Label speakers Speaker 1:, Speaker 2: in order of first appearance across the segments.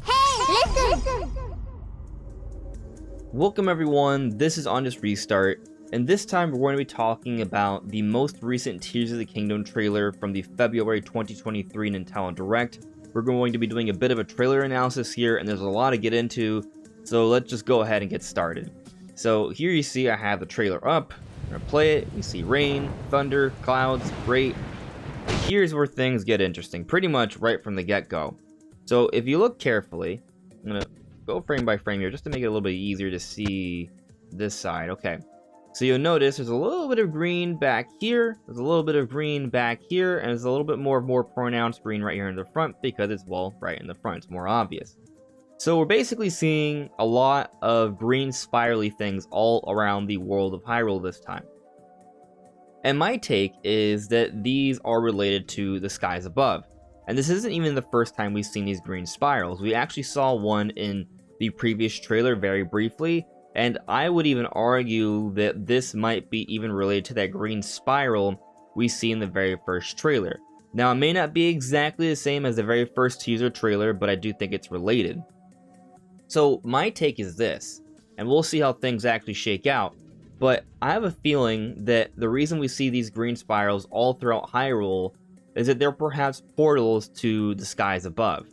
Speaker 1: Hey, listen!
Speaker 2: Welcome everyone, this is On Just Restart, and this time we're going to be talking about the most recent Tears of the Kingdom trailer from the February 2023 Nintendo Direct. We're going to be doing a bit of a trailer analysis here, and there's a lot to get into, so let's just go ahead and get started. So here you see I have the trailer up, we're going to play it, we see rain, thunder, clouds, great. And here's where things get interesting, pretty much right from the get-go. So if you look carefully, I'm going to go frame by frame here just to make it a little bit easier to see this side. Okay, so you'll notice there's a little bit of green back here, there's a little bit of green back here, and there's a little bit more pronounced green right here in the front because it's, well, right in the front, it's more obvious. So we're basically seeing a lot of green spirally things all around the world of Hyrule this time. And my take is that these are related to the skies above. And this isn't even the first time we've seen these green spirals. We actually saw one in the previous trailer very briefly, and I would even argue that this might be even related to that green spiral we see in the very first trailer. Now, it may not be exactly the same as the very first teaser trailer, but I do think it's related. So my take is this, and we'll see how things actually shake out, but I have a feeling that the reason we see these green spirals all throughout Hyrule is that they're perhaps portals to the skies above.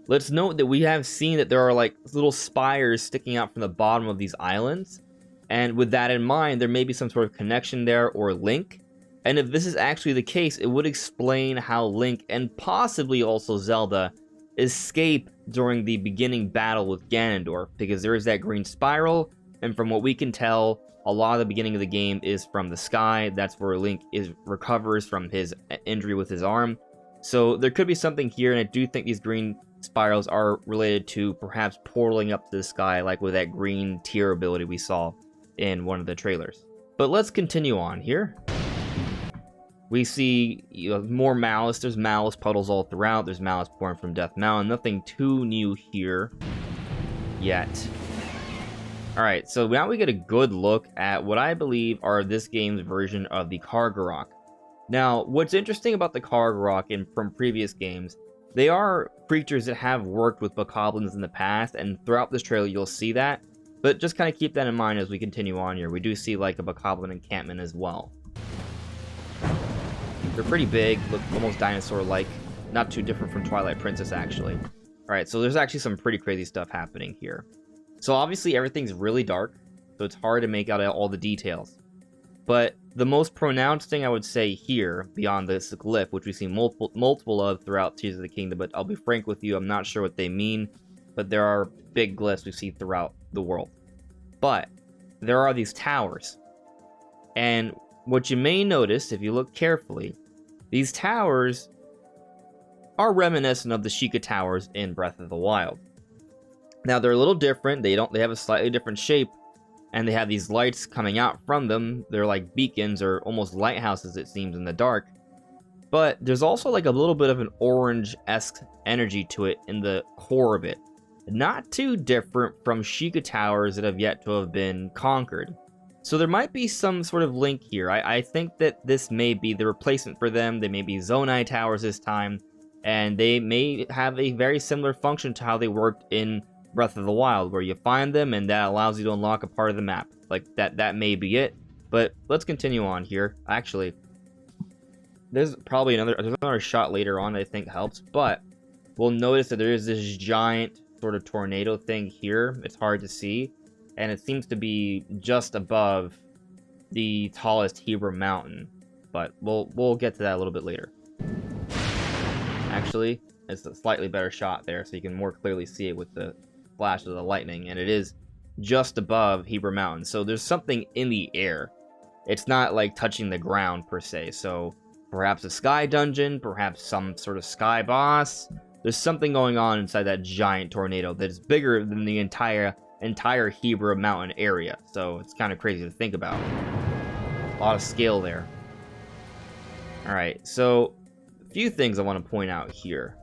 Speaker 2: Let's note that we have seen that there are like little spires sticking out from the bottom of these islands, and with that in mind, there may be some sort of connection there or link. And if this is actually the case, it would explain how Link and possibly also Zelda escape during the beginning battle with Ganondorf, because there is that green spiral, and from what we can tell, a lot of the beginning of the game is from the sky. That's where Link recovers from his injury with his arm. So there could be something here, and I do think these green spirals are related to perhaps portaling up to the sky, like with that green tear ability we saw in one of the trailers. But let's continue on here. We see more malice. There's malice puddles all throughout. There's malice pouring from Death Mountain. Nothing too new here yet. Alright, so now we get a good look at what I believe are this game's version of the Kargarok. Now, what's interesting about the Kargarok from previous games, they are creatures that have worked with bokoblins in the past, and throughout this trailer you'll see that. But just kind of keep that in mind as we continue on here. We do see like a bokoblin encampment as well. They're pretty big, look almost dinosaur-like. Not too different from Twilight Princess, actually. Alright, so there's actually some pretty crazy stuff happening here. So obviously everything's really dark, so it's hard to make out all the details. But the most pronounced thing I would say here, beyond this glyph, which we see multiple of throughout Tears of the Kingdom, but I'll be frank with you, I'm not sure what they mean, but there are big glyphs we see throughout the world. But there are these towers. And what you may notice, if you look carefully, these towers are reminiscent of the Sheikah Towers in Breath of the Wild. Now they're a little different, they have a slightly different shape, and they have these lights coming out from them. They're like beacons or almost lighthouses, it seems, in the dark. But there's also like a little bit of an orange-esque energy to it in the core of it. Not too different from Sheikah Towers that have yet to have been conquered. So there might be some sort of link here. I think that this may be the replacement for them. They may be Zonai Towers this time, and they may have a very similar function to how they worked in Breath of the Wild, where you find them and that allows you to unlock a part of the map. Like that may be it. But let's continue on here. Actually, there's probably another shot later on that I think helps, but we'll notice that there is this giant sort of tornado thing here. It's hard to see, and it seems to be just above the tallest Hyrule mountain, but we'll get to that a little bit later. Actually, it's a slightly better shot there, so you can more clearly see it with the flash of the lightning, and it is just above Hyrule mountain, so there's something in the air. It's not like touching the ground per se, so perhaps a sky dungeon, perhaps some sort of sky boss. There's something going on inside that giant tornado that is bigger than the entire Hyrule mountain area, so it's kind of crazy to think about. A lot of scale there. Alright, so a few things I want to point out here.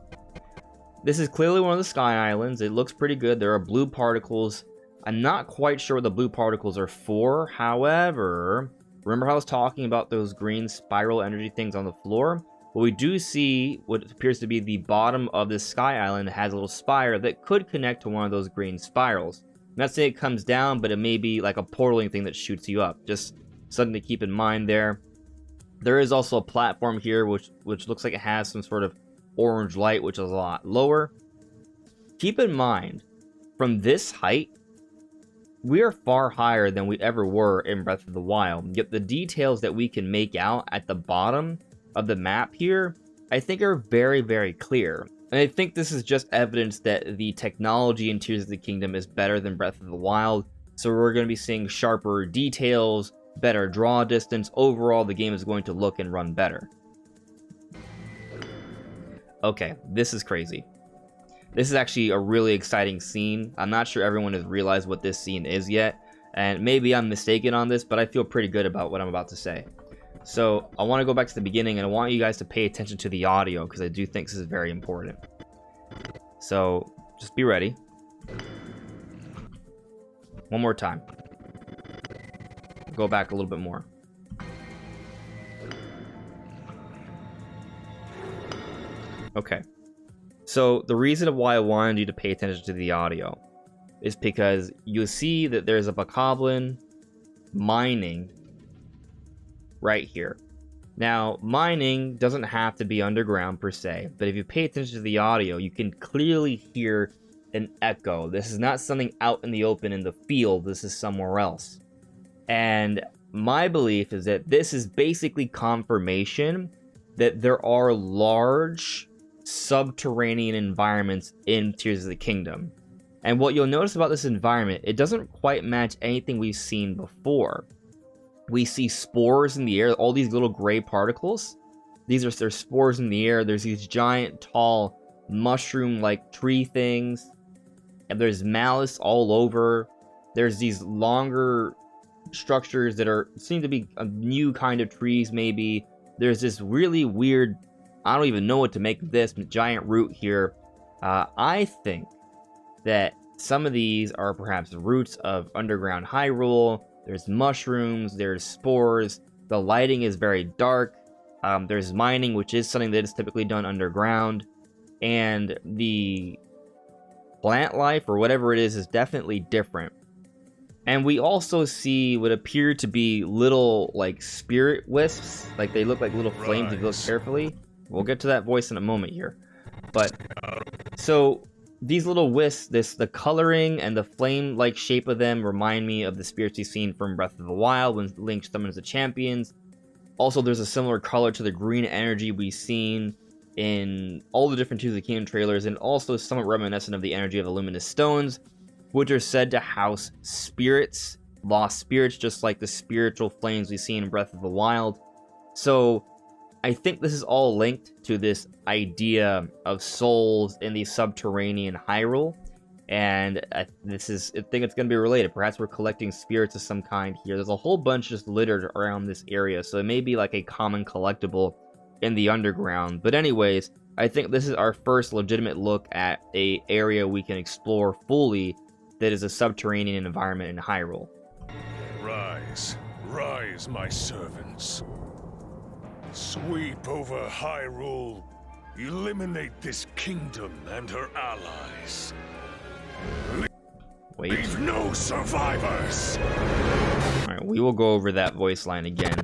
Speaker 2: This is clearly one of the sky islands. It looks pretty good. There are blue particles. I'm not quite sure what the blue particles are for. However, remember how I was talking about those green spiral energy things on the floor? But we do see what appears to be the bottom of this sky island has a little spire that could connect to one of those green spirals. I'm not saying it comes down, but it may be like a portaling thing that shoots you up. Just something to keep in mind there. There is also a platform here which looks like it has some sort of orange light, which is a lot lower. Keep in mind, from this height, we are far higher than we ever were in Breath of the Wild. Yet the details that we can make out at the bottom of the map here, I think are very, very clear. And I think this is just evidence that the technology in Tears of the Kingdom is better than Breath of the Wild. So we're going to be seeing sharper details, better draw distance. Overall, the game is going to look and run better. Okay, this is crazy. This is actually a really exciting scene. I'm not sure everyone has realized what this scene is yet, and maybe I'm mistaken on this, but I feel pretty good about what I'm about to say. So I want to go back to the beginning, and I want you guys to pay attention to the audio, because I do think this is very important. So just be ready. One more time. Go back a little bit more. Okay. So the reason why I wanted you to pay attention to the audio is because you'll see that there's a bokoblin mining right here. Now, mining doesn't have to be underground per se, but if you pay attention to the audio, you can clearly hear an echo. This is not something out in the open in the field, this is somewhere else. And my belief is that this is basically confirmation that there are large subterranean environments in Tears of the Kingdom. And what you'll notice about this environment, it doesn't quite match anything we've seen before. We see spores in the air, all these little gray particles. There's spores in the air. There's these giant, tall, mushroom-like tree things. And there's malice all over. There's these longer structures that seem to be a new kind of trees, maybe. There's this really weird, I don't even know what to make of this, giant root here. I think that some of these are perhaps roots of underground Hyrule. There's mushrooms, there's spores, the lighting is very dark, there's mining, which is something that is typically done underground, and the plant life, or whatever it is definitely different. And we also see what appear to be little, like, spirit wisps, like they look like little flames if you look carefully. We'll get to that voice in a moment here. But, so these little wisps, the coloring and the flame-like shape of them remind me of the spirits you've seen from Breath of the Wild when Link summons the champions. Also, there's a similar color to the green energy we've seen in all the different Tears of the Kingdom trailers, and also somewhat reminiscent of the energy of the luminous stones, which are said to house spirits, lost spirits, just like the spiritual flames we've seen in Breath of the Wild. So I think this is all linked to this idea of souls in the subterranean Hyrule, and I think it's going to be related. Perhaps we're collecting spirits of some kind here. There's a whole bunch just littered around this area, so it may be like a common collectible in the underground. But anyways, I think this is our first legitimate look at an area we can explore fully that is a subterranean environment in Hyrule.
Speaker 1: Rise, rise, my servants. Sweep over Hyrule. Eliminate this kingdom and her allies.
Speaker 2: Wait.
Speaker 1: Leave no survivors!
Speaker 2: Alright, we will go over that voice line again.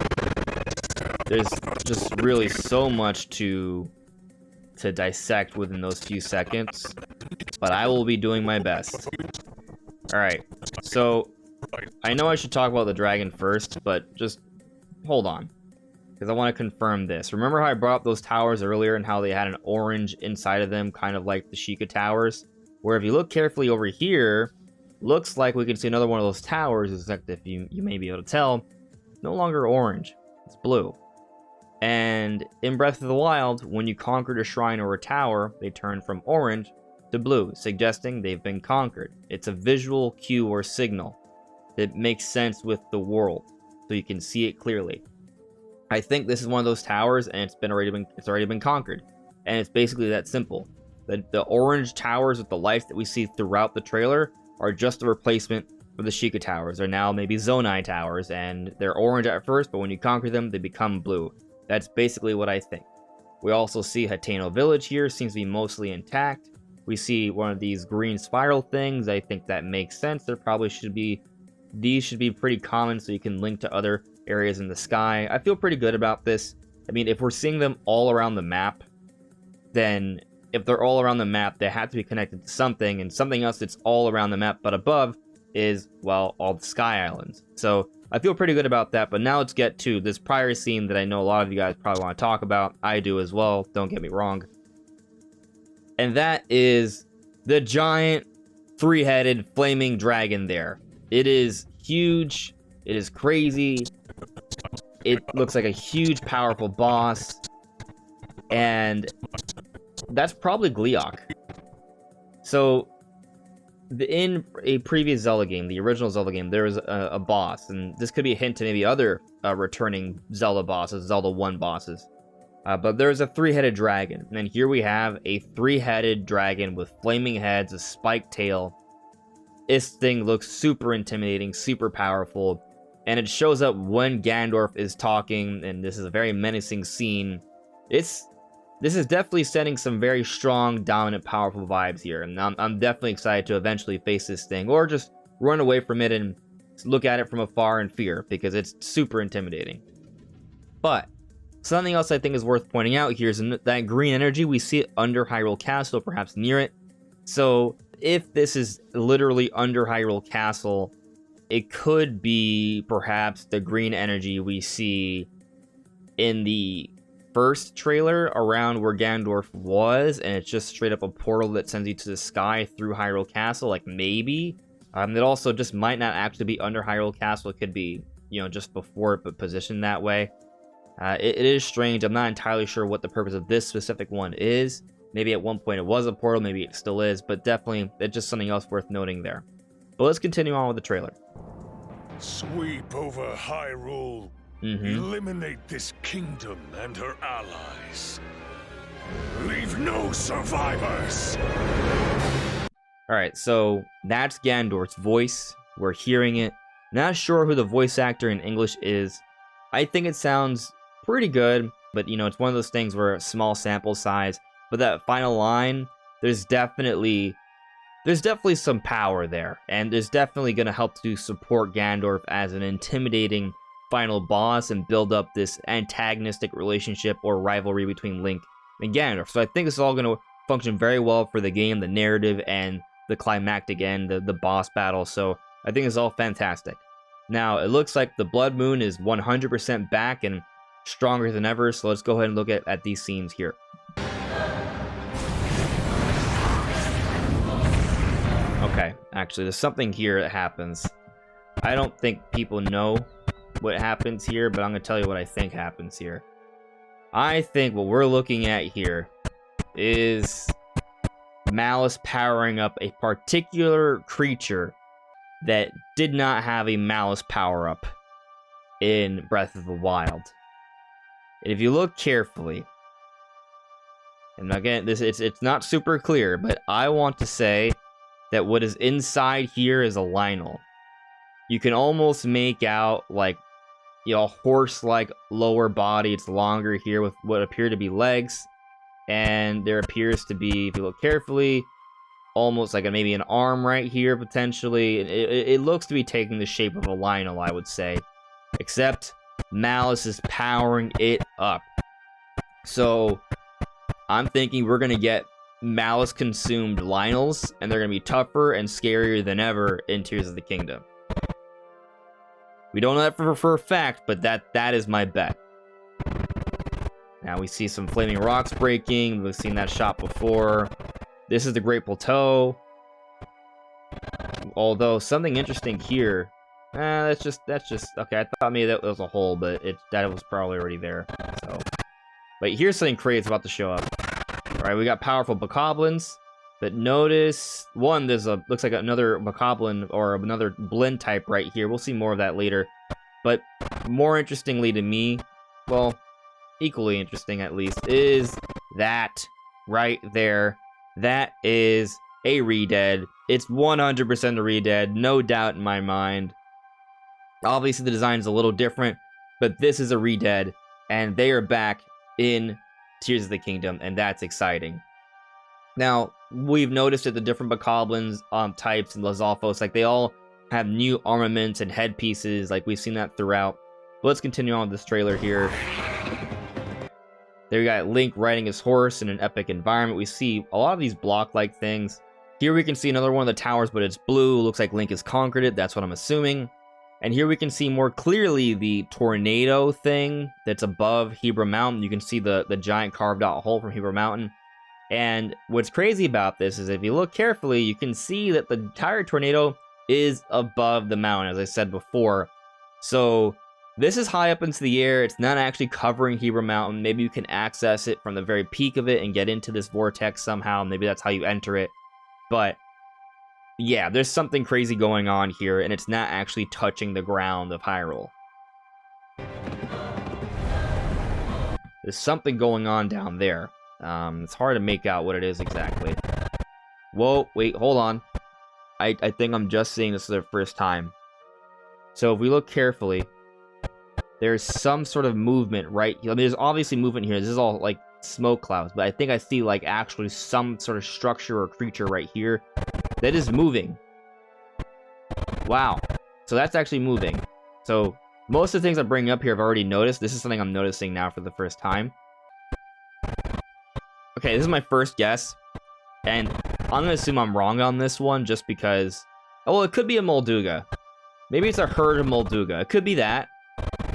Speaker 2: There's just really so much to dissect within those few seconds, but I will be doing my best. Alright, so I know I should talk about the dragon first, but just hold on, because I want to confirm this. Remember how I brought up those towers earlier and how they had an orange inside of them, kind of like the Sheikah towers? Where if you look carefully over here, looks like we can see another one of those towers, except if you may be able to tell, no longer orange, it's blue. And in Breath of the Wild, when you conquered a shrine or a tower, they turn from orange to blue, suggesting they've been conquered. It's a visual cue or signal that makes sense with the world, so you can see it clearly. I think this is one of those towers, and it's already been conquered, and it's basically that simple. The orange towers with the lights that we see throughout the trailer are just a replacement for the Sheikah towers. They're now maybe Zonai towers, and they're orange at first, but when you conquer them, they become blue. That's basically what I think. We also see Hateno Village here, seems to be mostly intact. We see one of these green spiral things. I think that makes sense. There probably should be, these should be pretty common so you can link to other areas in the sky. I feel pretty good about this. I mean, if we're seeing them all around the map, then if they're all around the map, they have to be connected to something, and something else that's all around the map but above is, well, all the sky islands. So I feel pretty good about that, but now let's get to this prior scene that I know a lot of you guys probably want to talk about. I do as well, don't get me wrong. And that is the giant three-headed flaming dragon there. It is huge, it is crazy, it looks like a huge powerful boss, and that's probably Gleeok. So in a previous Zelda game, the original Zelda game, there was a boss, and this could be a hint to maybe other returning Zelda bosses, Zelda 1 bosses. But there's a three-headed dragon, and then here we have a three-headed dragon with flaming heads, a spiked tail. This thing looks super intimidating, super powerful, and it shows up when Ganondorf is talking, and this is a very menacing scene. This is definitely setting some very strong, dominant, powerful vibes here, and I'm definitely excited to eventually face this thing, or just run away from it and look at it from afar in fear, because it's super intimidating. But something else I think is worth pointing out here is that green energy, we see it under Hyrule Castle, perhaps near it. So if this is literally under Hyrule Castle, it could be perhaps the green energy we see in the first trailer around where Ganondorf was, and it's just straight up a portal that sends you to the sky through Hyrule Castle, like maybe. It also just might not actually be under Hyrule Castle, it could be, you know, just before it, but positioned that way. It is strange. I'm not entirely sure what the purpose of this specific one is. Maybe at one point it was a portal, maybe it still is, but definitely it's just something else worth noting there. But let's continue on with the trailer.
Speaker 1: Sweep over Hyrule. Eliminate this kingdom and her allies. Leave no survivors.
Speaker 2: Alright, so that's Ganondorf's voice. We're hearing it. Not sure who the voice actor in English is. I think it sounds pretty good, but you know, it's one of those things where a small sample size. But that final line, there's definitely some power there, and there's definitely going to help to support Ganondorf as an intimidating final boss and build up this antagonistic relationship or rivalry between Link and Ganondorf. So I think this is all going to function very well for the game, the narrative, and the climactic end, the boss battle. So I think it's all fantastic. Now, it looks like the Blood Moon is 100% back and stronger than ever, so let's go ahead and look at these scenes here. Okay, actually, there's something here that happens. I don't think people know what happens here, but I'm going to tell you what I think happens here. I think what we're looking at here is Malice powering up a particular creature that did not have a Malice power-up in Breath of the Wild. And if you look carefully, and again, it's not super clear, but I want to say that what is inside here is a Lynel. You can almost make out, like, you know, a horse-like lower body. It's longer here with what appear to be legs. And there appears to be, if you look carefully, almost like maybe an arm right here, potentially. It looks to be taking the shape of a Lynel, I would say. Except Malice is powering it up. So I'm thinking we're going to get Malice-consumed Lynels, and they're going to be tougher and scarier than ever in Tears of the Kingdom. We don't know that for a fact, but that is my bet. Now we see some flaming rocks breaking. We've seen that shot before. This is the Great Plateau. Although something interesting here. That's just okay. I thought maybe that was a hole, but that was probably already there. So, but here's something crazy about to show up. All right, we got powerful bokoblins. But notice, one, there's looks like another bokoblin or another blend type right here. We'll see more of that later. But more interestingly to me, well, equally interesting at least, is that right there. That is a Redead. It's 100% a Redead, no doubt in my mind. Obviously the design is a little different, but this is a Redead, and they are back in Tears of the Kingdom, and that's exciting. Now, we've noticed that the different bokoblins types and Lizalfos, like, they all have new armaments and headpieces, like, we've seen that throughout. But let's continue on with this trailer here. There we got Link riding his horse in an epic environment. We see a lot of these block-like things. Here we can see another one of the towers, but it's blue. Looks like Link has conquered it. That's what I'm assuming. And here we can see more clearly the tornado thing that's above Hebra Mountain. You can see the giant carved out hole from Hebra Mountain. And what's crazy about this is if you look carefully, you can see that the entire tornado is above the mountain, as I said before. So this is high up into the air. It's not actually covering Hebra Mountain. Maybe you can access it from the very peak of it and get into this vortex somehow. Maybe that's how you enter it. But yeah, there's something crazy going on here, and it's not actually touching the ground of Hyrule. There's something going on down there. It's hard to make out what it is exactly. Whoa, wait, hold on. I think I'm just seeing this for the first time. So if we look carefully, there's some sort of movement right here. I mean, there's obviously movement here. This is all like smoke clouds, but I think I see like actually some sort of structure or creature right here that is moving. Wow. So that's actually moving. So most of the things I'm bringing up here I've already noticed. This is something I'm noticing now for the first time. Okay, this is my first guess, and I'm going to assume I'm wrong on this one just because... Oh, well, it could be a Molduga. Maybe it's a herd of Molduga. It could be that.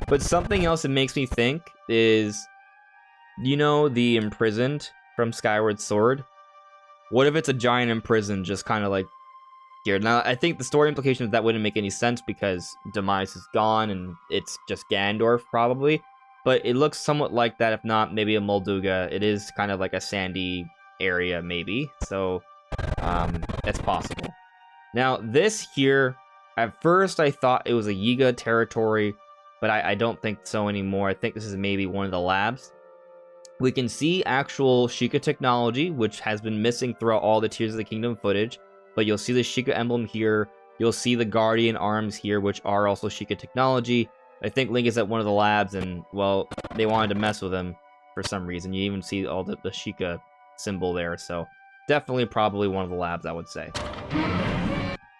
Speaker 2: But something else that makes me think is... You know the imprisoned from Skyward Sword? What if it's a giant imprisoned just kind of like here? Now, I think the story implication of that wouldn't make any sense because Demise is gone and it's just Ganondorf, probably. But it looks somewhat like that, if not maybe a Molduga. It is kind of like a sandy area, maybe. So, that's possible. Now, this here, at first I thought it was a Yiga territory, but I don't think so anymore. I think this is maybe one of the labs. We can see actual Sheikah technology, which has been missing throughout all the Tears of the Kingdom footage. But you'll see the Sheikah emblem here. You'll see the Guardian arms here, which are also Sheikah technology. I think Link is at one of the labs, and, well, they wanted to mess with him for some reason. You even see all the Sheikah symbol there, so definitely probably one of the labs, I would say.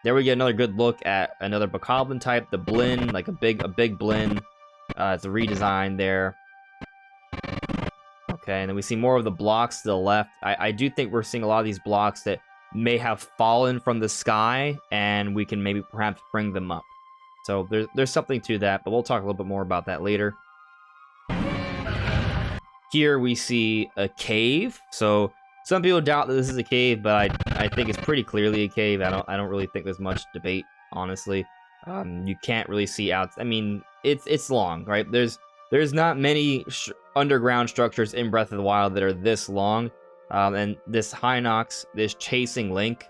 Speaker 2: There we get another good look at another Bokoblin type, the Blin, like a big Blin. It's a redesign there. Okay, and then we see more of the blocks to the left. I do think we're seeing a lot of these blocks that may have fallen from the sky, and we can maybe perhaps bring them up. So there's something to that, but we'll talk a little bit more about that later. Here we see a cave. So some people doubt that this is a cave, but I think it's pretty clearly a cave. I don't really think there's much debate, honestly. You can't really see out. I mean, it's long, right? There's not many underground structures in Breath of the Wild that are this long. And this Hinox is chasing Link.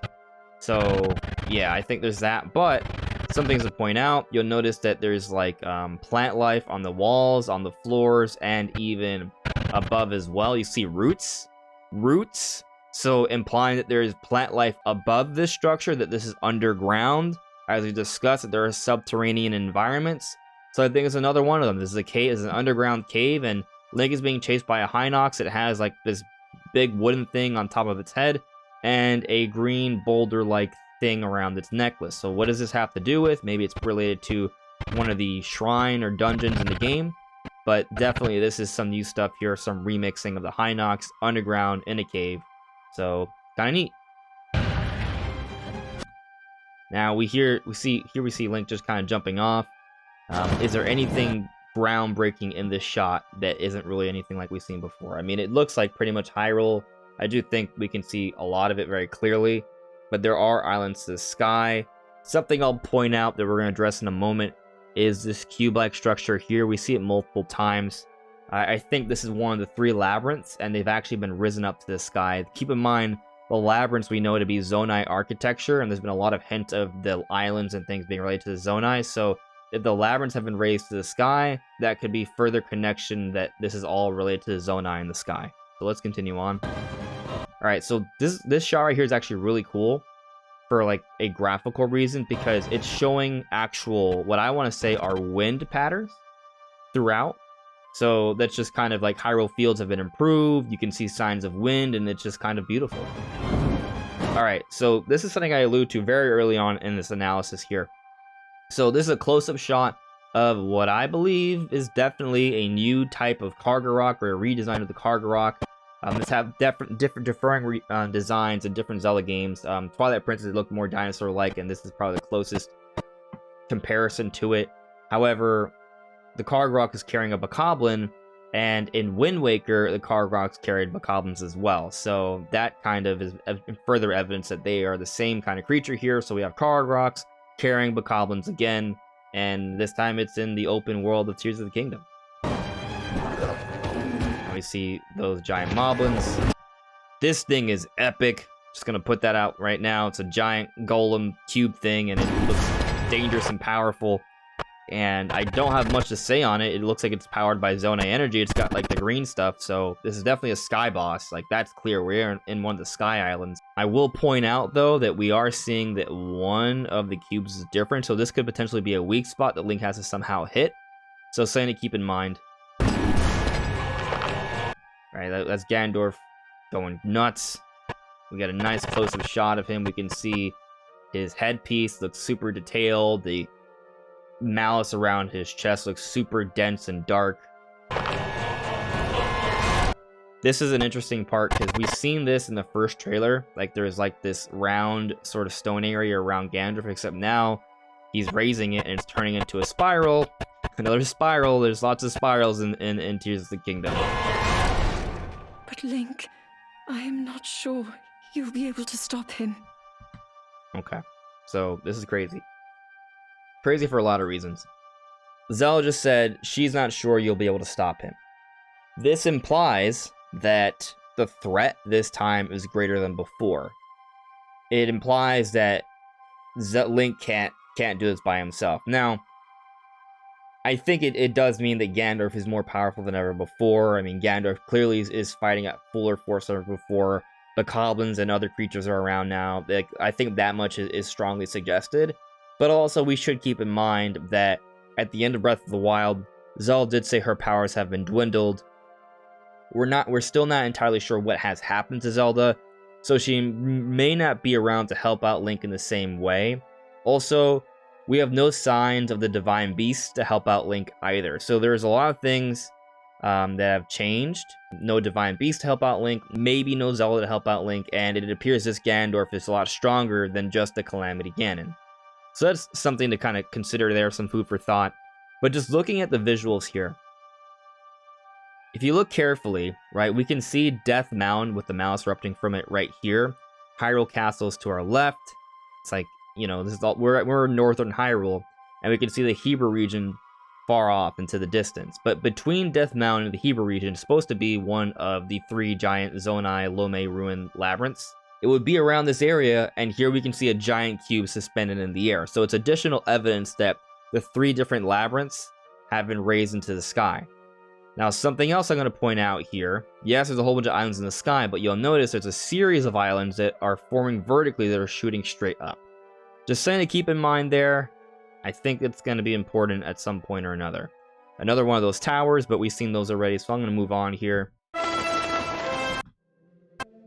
Speaker 2: So yeah, I think there's that. But some things to point out, you'll notice that there's like plant life on the walls, on the floors, and even above as well. You see roots, so implying that there is plant life above this structure, that this is underground. As we discussed, that there are subterranean environments. So I think it's another one of them. This is a cave, it's an underground cave, and Link is being chased by a Hinox. It has like this big wooden thing on top of its head, and a green boulder-like thing around its necklace. So what does this have to do with? Maybe it's related to one of the shrine or dungeons in the game, but definitely this is some new stuff here, some remixing of the Hinox underground in a cave. So kind of neat. Now we see Link just kind of jumping off. Is there anything groundbreaking in this shot that isn't really anything like we've seen before? I mean, it looks like pretty much Hyrule. I do think we can see a lot of it very clearly, but there are islands to the sky. Something I'll point out that we're going to address in a moment is this cube-like structure here. We see it multiple times. I think this is one of the 3 labyrinths, and they've actually been risen up to the sky. Keep in mind, the labyrinths we know to be Zonai architecture, and there's been a lot of hint of the islands and things being related to the Zonai, so if the labyrinths have been raised to the sky, that could be further connection that this is all related to the Zonai in the sky. So let's continue on. Alright, so this shot right here is actually really cool for like a graphical reason, because it's showing actual, what I want to say are wind patterns throughout. So that's just kind of like Hyrule fields have been improved. You can see signs of wind, and it's just kind of beautiful. All right, so this is something I allude to very early on in this analysis here. So this is a close-up shot of what I believe is definitely a new type of Kargarok, or a redesign of the Kargarok. This have differing designs in different Zelda games. Twilight Princess looked more dinosaur-like, and this is probably the closest comparison to it. However, the Kargarok is carrying a Bokoblin, and in Wind Waker, the Kargaroks carried Bokoblins as well. So that kind of is further evidence that they are the same kind of creature here. So we have Kargaroks carrying Bokoblins again, and this time it's in the open world of Tears of the Kingdom. And we see those giant moblins. This thing is epic. Just gonna put that out right now. It's a giant golem cube thing, and it looks dangerous and powerful. And I don't have much to say on it. It looks like it's powered by Zonai energy. It's got like the green stuff, so this is definitely a sky boss. Like, that's clear. We're in one of the sky islands. I will point out though that we are seeing that one of the cubes is different, so this could potentially be a weak spot that Link has to somehow hit. So something to keep in mind. All right, that's Ganondorf going nuts. We got a nice close-up shot of him. We can see his headpiece looks super detailed. The malice around his chest looks super dense and dark. This is an interesting part because we've seen this in the first trailer. Like, there's like this round sort of stone area around Ganondorf, except now he's raising it and it's turning into a spiral. Another spiral. There's lots of spirals in Tears of the Kingdom.
Speaker 3: But Link, I am not sure you'll be able to stop him.
Speaker 2: Okay, so this is crazy. Crazy for a lot of reasons. Zelda just said she's not sure you'll be able to stop him. This implies that the threat this time is greater than before. It implies that Link can't do this by himself. Now, I think it does mean that Ganondorf is more powerful than ever before. I mean, Ganondorf clearly is fighting at fuller force than ever before. The goblins and other creatures are around now. I think that much is strongly suggested. But also, we should keep in mind that at the end of Breath of the Wild, Zelda did say her powers have been dwindled. We're still not entirely sure what has happened to Zelda, so she may not be around to help out Link in the same way. Also, we have no signs of the Divine Beast to help out Link either. So there's a lot of things that have changed. No Divine Beast to help out Link, maybe no Zelda to help out Link, and it appears this Ganondorf is a lot stronger than just the Calamity Ganon. So that's something to kind of consider there, some food for thought. But just looking at the visuals here, if you look carefully, right, we can see Death Mountain with the malice erupting from it right here. Hyrule Castle is to our left. It's like, you know, this is all, we're in northern Hyrule, and we can see the Hebra region far off into the distance. But between Death Mountain and the Hebra region is supposed to be one of the 3 giant Zonai Lome Ruin labyrinths. It would be around this area, and here we can see a giant cube suspended in the air. So it's additional evidence that the 3 different labyrinths have been raised into the sky. Now, something else I'm going to point out here. Yes, there's a whole bunch of islands in the sky, but you'll notice there's a series of islands that are forming vertically that are shooting straight up. Just something to keep in mind there. I think it's going to be important at some point or another. Another one of those towers, but we've seen those already, so I'm going to move on here.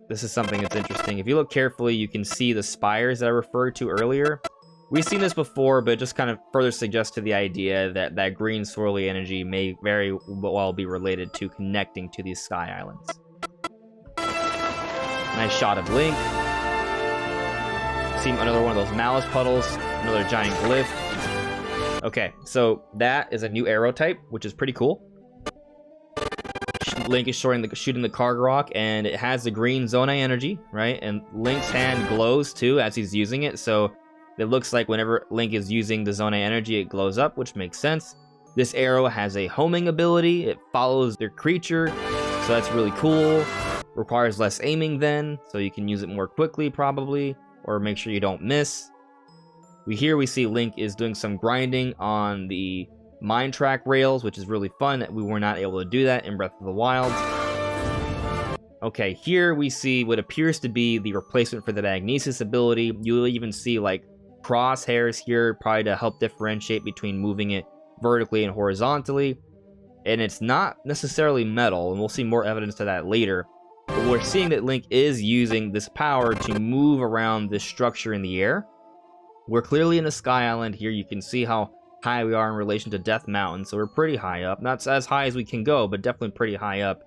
Speaker 2: This is something that's interesting. If you look carefully, you can see the spires that I referred to earlier. We've seen this before, but it just kind of further suggests to the idea that that green swirly energy may very well be related to connecting to these sky islands. Nice shot of Link. See another one of those malice puddles. Another giant glyph. Okay, so that is a new arrow type, which is pretty cool. Link is shooting the Kargarok, and it has the green Zonai energy, right? And Link's hand glows too as he's using it, so it looks like whenever Link is using the Zonai energy, it glows up, which makes sense. This arrow has a homing ability. It follows their creature, so that's really cool. Requires less aiming then, so you can use it more quickly probably, or make sure you don't miss. We see Link is doing some grinding on the mine track rails, which is really fun. We were not able to do that in Breath of the Wild. Okay, here we see what appears to be the replacement for the Magnesis ability. You'll even see like crosshairs here, probably to help differentiate between moving it vertically and horizontally. and it's not necessarily metal, and we'll see more evidence to that later. But we're seeing that Link is using this power to move around this structure in the air. We're clearly in a sky island here. You can see how high we are in relation to Death Mountain, so we're pretty high up. Not as high as we can go, but definitely pretty high up.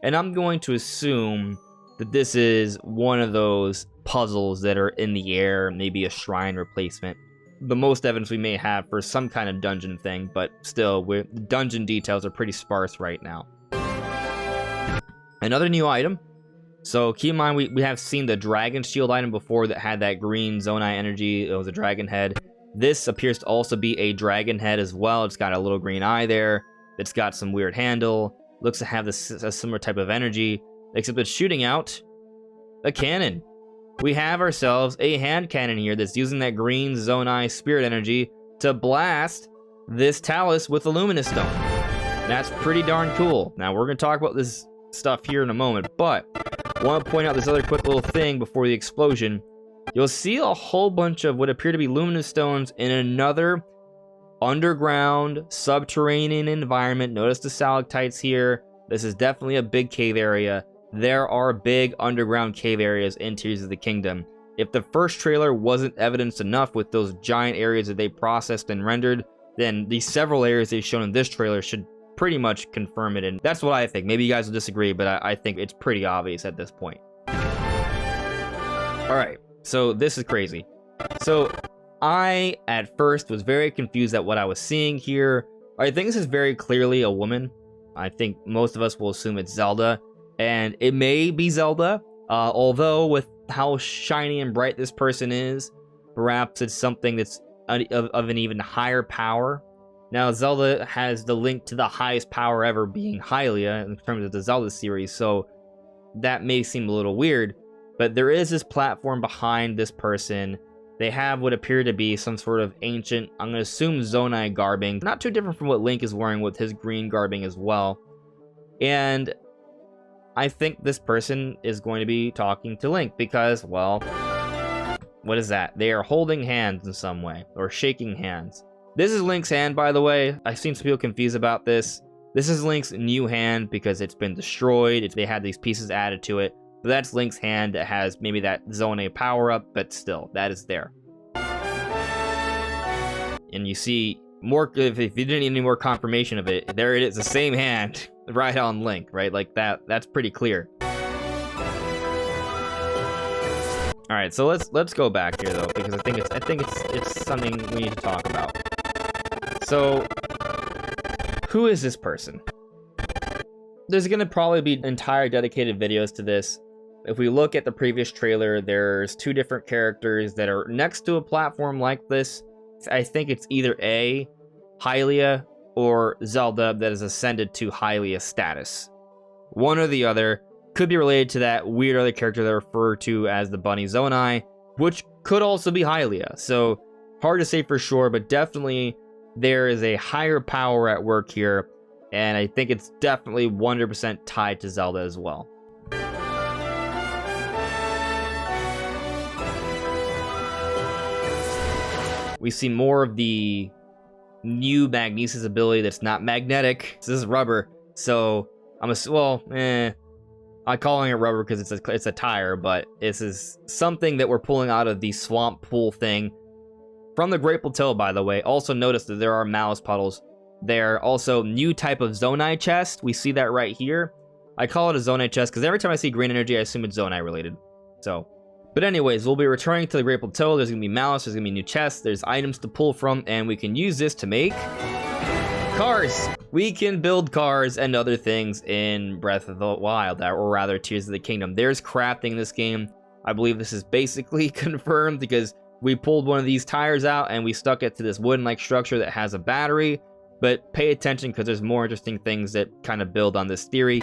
Speaker 2: And I'm going to assume that this is one of those puzzles that are in the air, maybe a shrine replacement. The most evidence we may have for some kind of dungeon thing, but still, dungeon details are pretty sparse right now. Another new item. So keep in mind, we have seen the Dragon Shield item before that had that green Zonai energy. It was a dragon head. This appears to also be a dragon head as well. It's got a little green eye there. It's got some weird handle. Looks to have a similar type of energy, except it's shooting out a cannon. We have ourselves a hand cannon here that's using that green Zonai spirit energy to blast this Talus with a Luminous Stone. That's pretty darn cool. Now, we're going to talk about this stuff here in a moment, but I want to point out this other quick little thing before the explosion. You'll see a whole bunch of what appear to be Luminous Stones in another underground, subterranean environment. Notice the stalactites here. This is definitely a big cave area. There are big underground cave areas in Tears of the Kingdom. If the first trailer wasn't evidence enough with those giant areas that they processed and rendered, then the several areas they've shown in this trailer should pretty much confirm it, and that's what I think. Maybe you guys will disagree, but I think it's pretty obvious at this point. Alright, so this is crazy. So I, at first, was very confused at what I was seeing here. I think this is very clearly a woman. I think most of us will assume it's Zelda, and it may be Zelda, although with how shiny and bright this person is, perhaps it's something that's of an even higher power. Now, Zelda has the link to the highest power ever being Hylia in terms of the Zelda series, so that may seem a little weird, but there is this platform behind this person. They have what appear to be some sort of ancient, I'm going to assume Zonai garbing, not too different from what Link is wearing with his green garbing as well. And I think this person is going to be talking to Link because, well, what is that? They are holding hands in some way, or shaking hands. This is Link's hand, by the way. I've seen some people confused about this. This is Link's new hand because it's been destroyed. They had these pieces added to it. But that's Link's hand that has maybe that Zonai power-up, but still, that is there. And you see, more if you didn't need any more confirmation of it, there it is, the same hand right on Link, right? Like that's pretty clear. All right, so let's go back here though, because I think it's something we need to talk about. So, who is this person? There's gonna probably be entire dedicated videos to this. If we look at the previous trailer, there's two different characters that are next to a platform like this. I think it's either A, Hylia, or Zelda that has ascended to Hylia status. One or the other. Could be related to that weird other character they refer to as the Bunny Zonai, which could also be Hylia. So, hard to say for sure, but definitely there is a higher power at work here, and I think it's definitely 100% tied to Zelda as well. We see more of the new Magnesis ability that's not magnetic. This is rubber, so I'm calling it rubber because it's a tire, but this is something that we're pulling out of the swamp pool thing from the Great Plateau, by the way. Also notice that there are Malice puddles there. Also, new type of Zonai chest. We see that right here. I call it a Zonai chest because every time I see green energy, I assume it's Zonai related. So, but anyways, we'll be returning to the Great Plateau. There's gonna be Malice. There's gonna be new chests. There's items to pull from, and we can use this to make cars. We can build cars and other things in Breath of the Wild, or rather Tears of the Kingdom. There's crafting in this game. I believe this is basically confirmed because we pulled one of these tires out and we stuck it to this wooden-like structure that has a battery. But pay attention because there's more interesting things that kind of build on this theory.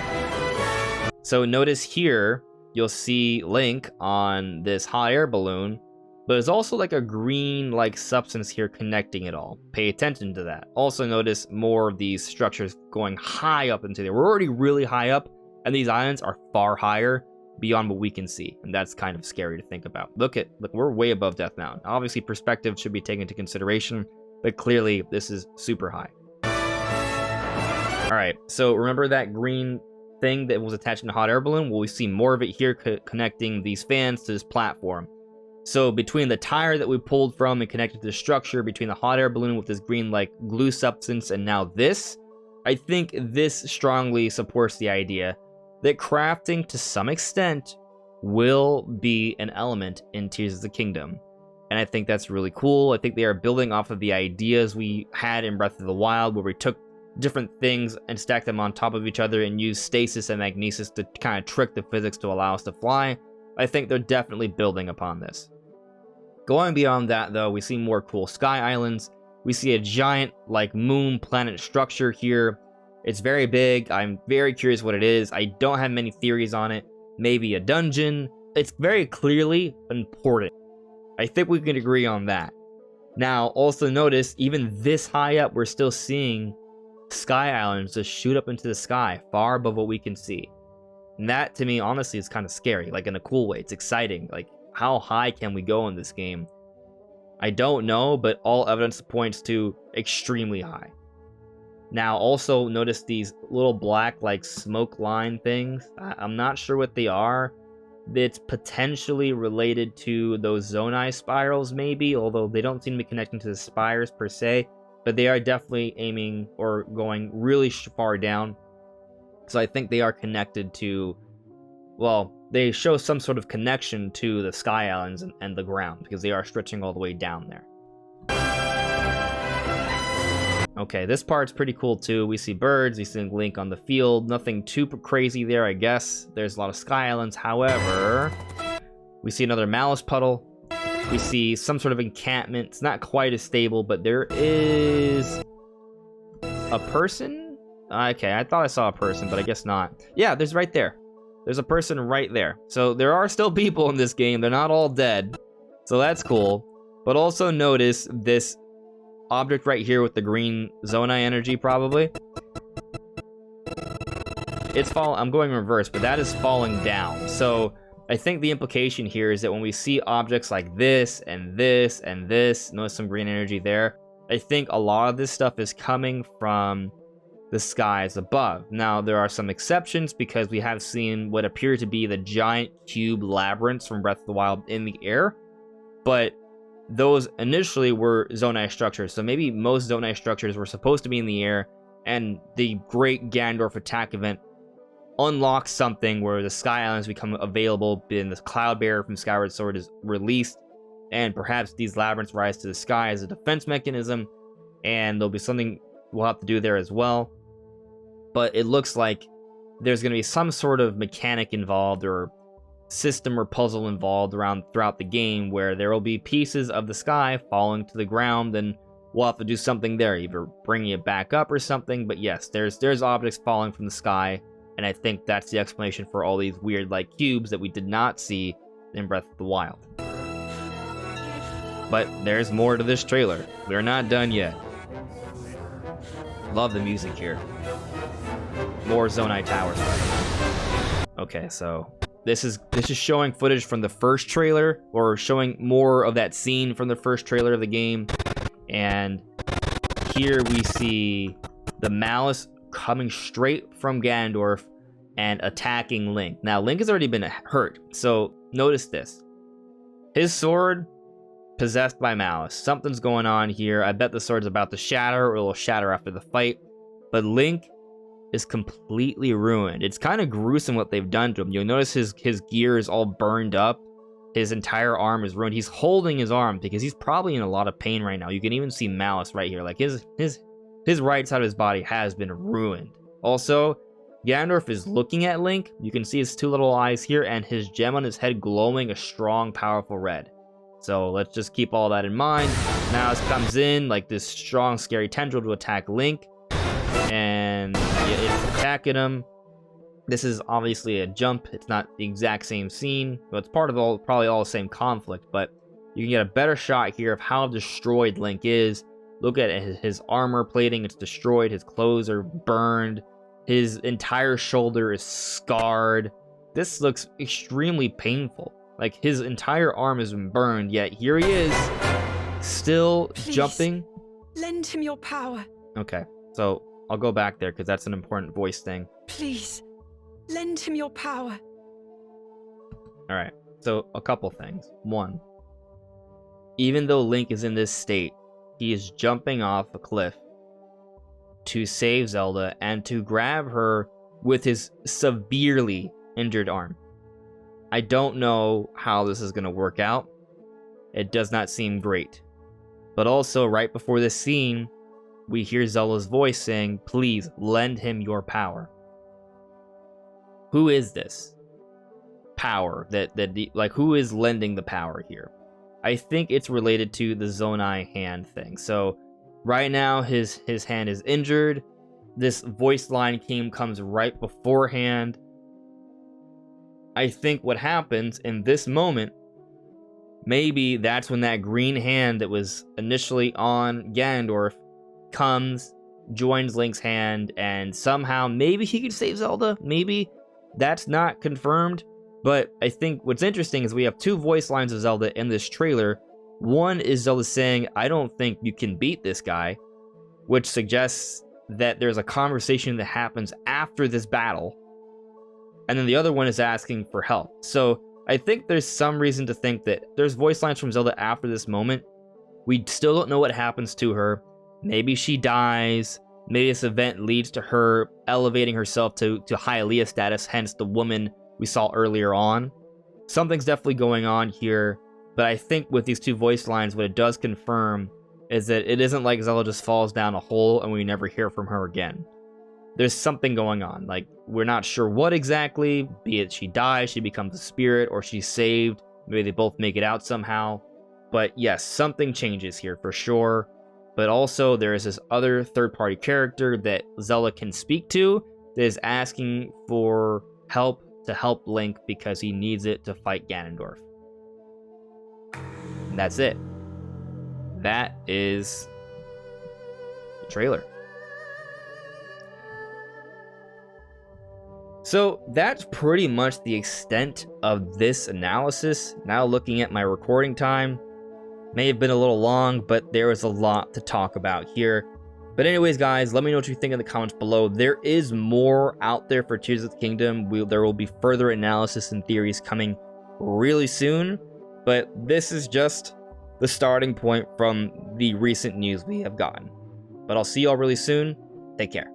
Speaker 2: So notice here, you'll see Link on this hot air balloon, but there's also like a green-like substance here connecting it all. Pay attention to that. Also notice more of these structures going high up into there. We're already really high up, and these islands are far higher beyond what we can see, and that's kind of scary to think about. Look, we're way above Death Mountain. Obviously, perspective should be taken into consideration, but clearly, this is super high. Alright, so remember that green thing that was attached in the hot air balloon? Well, we see more of it here connecting these fans to this platform. So between the tire that we pulled from and connected to the structure, between the hot air balloon with this green like glue substance and now this, I think this strongly supports the idea that crafting to some extent will be an element in Tears of the Kingdom. And I think that's really cool. I think they are building off of the ideas we had in Breath of the Wild, where we took different things and stacked them on top of each other and used stasis and magnesis to kind of trick the physics to allow us to fly. I think they're definitely building upon this. Going beyond that, though, we see more cool sky islands. We see a giant, like, moon planet structure here. It's very big. I'm very curious what it is. I don't have many theories on it. Maybe a dungeon. It's very clearly important. I think we can agree on that. Now, also notice, even this high up, we're still seeing sky islands just shoot up into the sky, far above what we can see. And that, to me, honestly, is kind of scary, like in a cool way. It's exciting. Like, how high can we go in this game? I don't know, but all evidence points to extremely high. Now, also notice these little black, like, smoke line things. I'm not sure what they are. It's potentially related to those Zonai spirals, maybe, although they don't seem to be connecting to the spires per se, but they are definitely aiming or going really far down. So I think they are connected to, well, they show some sort of connection to the Sky Islands and the ground, because they are stretching all the way down there. Okay, this part's pretty cool too. We see birds, we see Link on the field. Nothing too crazy there, I guess. There's a lot of Sky Islands. However, we see another Malice puddle. We see some sort of encampment. It's not quite as stable, but there is a person? Okay, I thought I saw a person, but I guess not. Yeah, there's right there. There's a person right there. So there are still people in this game. They're not all dead. So that's cool. But also notice this object right here with the green Zonai energy, probably. It's I'm going reverse, but that is falling down. So I think the implication here is that when we see objects like this and this and this, notice some green energy there, I think a lot of this stuff is coming from the skies above. Now, there are some exceptions because we have seen what appear to be the giant cube labyrinths from Breath of the Wild in the air, but those initially were Zonai structures, so maybe most Zonai structures were supposed to be in the air, and the Great Ganondorf attack event unlocks something where the Sky Islands become available, and the Cloud Bearer from Skyward Sword is released, and perhaps these labyrinths rise to the sky as a defense mechanism, and there'll be something we'll have to do there as well. But it looks like there's going to be some sort of mechanic involved, or system or puzzle involved throughout the game, where there will be pieces of the sky falling to the ground, and we'll have to do something there, either bringing it back up or something. But yes, there's objects falling from the sky, and I think that's the explanation for all these weird like cubes that we did not see in Breath of the Wild. But there's more to this trailer. We're not done yet. Love the music here. More Zonai towers. Okay, so this is showing footage from the first trailer, or showing more of that scene from the first trailer of the game. And here we see the Malice coming straight from Ganondorf and attacking Link. Now, Link has already been hurt, so notice this. His sword, possessed by Malice. Something's going on here. I bet the sword's about to shatter, or it'll shatter after the fight. But Link is completely ruined. It's kind of gruesome what they've done to him. You'll notice his gear is all burned up. His entire arm is ruined. He's holding his arm because he's probably in a lot of pain right now. You can even see Malice right here. Like his right side of his body has been ruined. Also, Ganondorf is looking at Link. You can see his two little eyes here, and his gem on his head glowing a strong, powerful red. So let's just keep all that in mind. Malice comes in like this strong, scary tendril to attack Link, and it's attacking him. This is obviously a jump. It's not the exact same scene, but it's part of probably all the same conflict. But you can get a better shot here of how destroyed Link is. Look at his armor plating; it's destroyed. His clothes are burned. His entire shoulder is scarred. This looks extremely painful. Like, his entire arm has been burned, yet here he is, still
Speaker 3: Please,
Speaker 2: jumping.
Speaker 3: Lend him your power.
Speaker 2: Okay, so I'll go back there because that's an important voice thing.
Speaker 3: Please, lend him your power.
Speaker 2: Alright, so a couple things. One, even though Link is in this state, he is jumping off a cliff to save Zelda and to grab her with his severely injured arm. I don't know how this is going to work out. It does not seem great. But also, right before this scene, we hear Zelda's voice saying, please lend him your power. Who is this power? Like, who is lending the power here? I think it's related to the Zonai hand thing. So right now his hand is injured. This voice line comes right beforehand. I think what happens in this moment, maybe that's when that green hand that was initially on Ganondorf comes, joins Link's hand, and somehow maybe he could save Zelda. Maybe. That's not confirmed. But I think what's interesting is we have two voice lines of Zelda in this trailer. One is Zelda saying, I don't think you can beat this guy, which suggests that there's a conversation that happens after this battle. And then the other one is asking for help. So I think there's some reason to think that there's voice lines from Zelda after this moment. We still don't know what happens to her. Maybe she dies. Maybe this event leads to her elevating herself to Hylia status, hence the woman we saw earlier on. Something's definitely going on here, but I think with these two voice lines, what it does confirm is that it isn't like Zelda just falls down a hole and we never hear from her again. There's something going on. Like, we're not sure what exactly, be it she dies, she becomes a spirit, or she's saved. Maybe they both make it out somehow. But yes, something changes here for sure. But also, there is this other third-party character that Zelda can speak to that is asking for help to help Link because he needs it to fight Ganondorf. And that's it. That is the trailer. So that's pretty much the extent of this analysis. Now looking at my recording time, may have been a little long, but there is a lot to talk about here. But anyways, guys, let me know what you think in the comments below. There is more out there for Tears of the Kingdom. There will be further analysis and theories coming really soon. But this is just the starting point from the recent news we have gotten. But I'll see y'all really soon. Take care.